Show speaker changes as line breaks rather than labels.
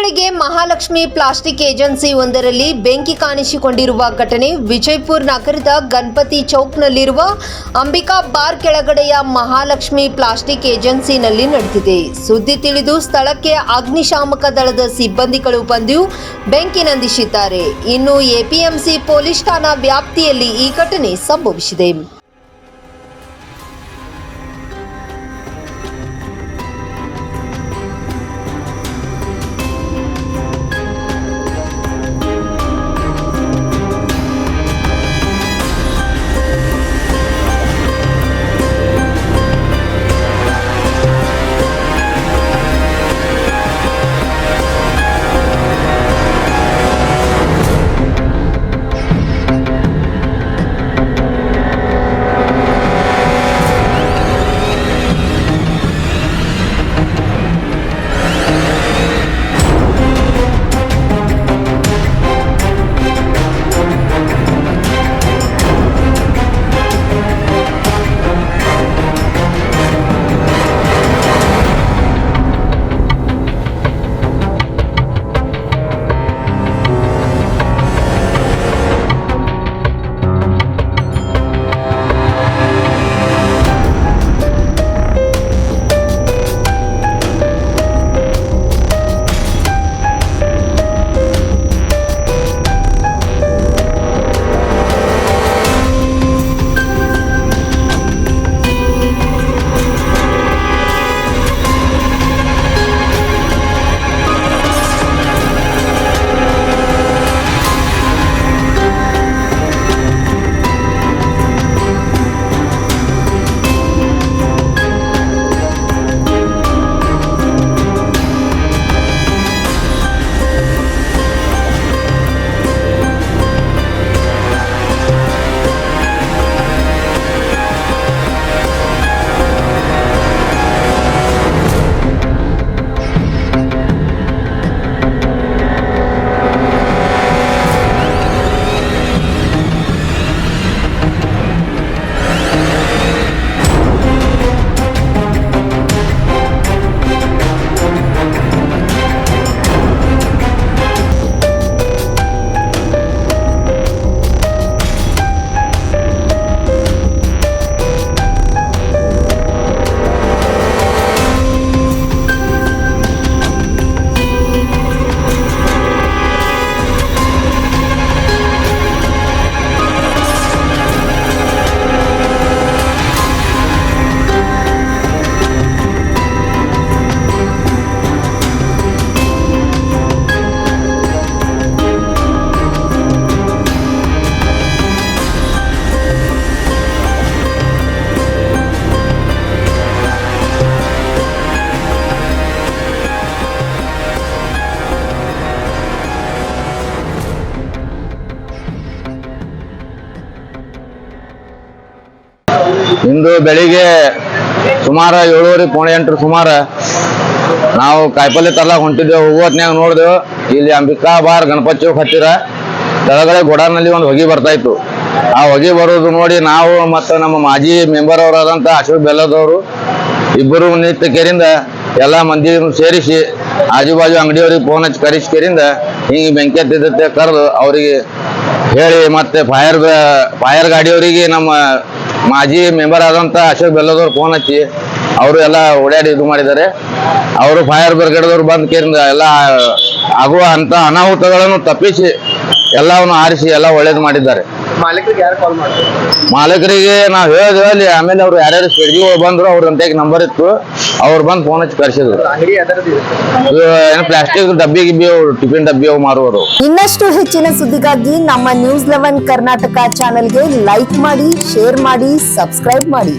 ಬೆಳಗ್ಗೆ Mahalakshmi plastic agency ಒಂದರಲ್ಲಿ ಬೆಂಕಿ ಕಾಣಿಸಿಕೊಂಡಿರುವ ಘಟನೆ ವಿಜಯಪುರ ನಗರದ ಗಣಪತಿ ಚೌಕ್ನಲ್ಲಿರುವ ಅಂಬಿಕಾ ಬಾರ್ ಕೆಳಗಡೆಯ ಮಹಾಲಕ್ಷ್ಮಿ ಪ್ಲಾಸ್ಟಿಕ್ ಏಜೆನ್ಸಿನಲ್ಲಿ ನಡೆದಿದೆ. ಸುದ್ದಿ ತಿಳಿದು ಸ್ಥಳಕ್ಕೆ ಅಗ್ನಿಶಾಮಕ ದಳದ ಸಿಬ್ಬಂದಿಗಳು ಬಂದು ಬೆಂಕಿ ನಂದಿಸಿದ್ದಾರೆ. ಇನ್ನು ಎಪಿಎಂಸಿ ಪೊಲೀಸ್ ಠಾಣಾ ವ್ಯಾಪ್ತಿಯಲ್ಲಿ ಈ ಘಟನೆ ಸಂಭವಿಸಿದೆ.
ಇಂದು ಬೆಳಿಗ್ಗೆ ಸುಮಾರು 7:30 ಪೌಣೆ 8 ಸುಮಾರು ನಾವು ಕಾಯಿಪಲ್ಲೆ ತರಲಾಕ ಹೊಂಟಿದ್ದೆವು. ಹೋಗೋತ್ನ್ಯಾಗ ನೋಡಿದೆವು ಇಲ್ಲಿ ಅಂಬಿಕಾ ಬಾರ್ ಗಣಪತಿ ಚೌಕ್ ಹತ್ತಿರ ಕೆಳಗಡೆ ಗೋಡಾನಲ್ಲಿ ಒಂದು ಹೊಗೆ ಬರ್ತಾ ಇತ್ತು. ಆ ಹೊಗೆ ಬರೋದು ನೋಡಿ ನಾವು ಮತ್ತು ನಮ್ಮ ಮಾಜಿ ಮೆಂಬರ್ ಅವರಾದಂಥ ಅಶೋಕ್ ಬೆಲ್ಲದವರು ಇಬ್ಬರು ನಿತ್ಯ ಕೇರಿಂದ ಎಲ್ಲ ಮಂದಿ ಸೇರಿಸಿ ಆಜು ಬಾಜು ಅಂಗಡಿಯವ್ರಿಗೆ ಫೋನ್ ಹಚ್ಚಿ ಕರೆಸಿ ಕೇರಿಂದ ಹಿಂಗೆ ಬೆಂಕಿ ಹತ್ತಿದ್ದತ್ತೆ ಕರೆದು ಅವರಿಗೆ ಹೇಳಿ ಮತ್ತೆ ಫೈರ್ ಗಾಡಿಯವರಿಗೆ ನಮ್ಮ ಮಾಜಿ ಮೆಂಬರ್ ಆದಂಥ ಅಶೋಕ್ ಬೆಲ್ಲದವ್ರು ಫೋನ್ ಹಚ್ಚಿ ಅವರು ಎಲ್ಲ ಓಡಾಡಿ ಇದು ಮಾಡಿದ್ದಾರೆ. ಅವರು ಫೈರ್ ಬ್ರಿಗೇಡ್ದವ್ರು ಬಂದು ಕೇರಿಂದ ಎಲ್ಲ ಆಗುವ ಅಂತ ಅನಾಹುತಗಳನ್ನು ತಪ್ಪಿಸಿ ಎಲ್ಲವನ್ನು ಆರಿಸಿ ಎಲ್ಲ ಒಳ್ಳೇದು ಮಾಡಿದ್ದಾರೆ. ಮಾಲೀಕರಿಗೆ ನಾವು ಹೇಳಿದ್ವಿ ಅಲ್ಲಿ, ಆಮೇಲೆ ಅವ್ರು ಯಾರ್ಯಾರು ಸ್ಪೆಡ್ಜಿ ಬಂದ್ರು ಅವ್ರ ಅಂತ ನಂಬರ್ ಇತ್ತು, ಅವ್ರು ಬಂದು ಫೋನ್ ಹಚ್ಚಿ ಕರ್ಸಿದ್ರು. ಏನು ಪ್ಲಾಸ್ಟಿಕ್ ಡಬ್ಬಿ ಗಿಬ್ಬಿ ಟಿಫಿನ್ ಡಬ್ಬಿ ಅವು ಮಾರುವರು.
ಇನ್ನಷ್ಟು ಹೆಚ್ಚಿನ ಸುದ್ದಿಗಾಗಿ ನಮ್ಮ ನ್ಯೂಸ್ 11 ಕರ್ನಾಟಕ ಚಾನೆಲ್ಗೆ ಲೈಕ್ ಮಾಡಿ, ಶೇರ್ ಮಾಡಿ, ಸಬ್ಸ್ಕ್ರೈಬ್ ಮಾಡಿ.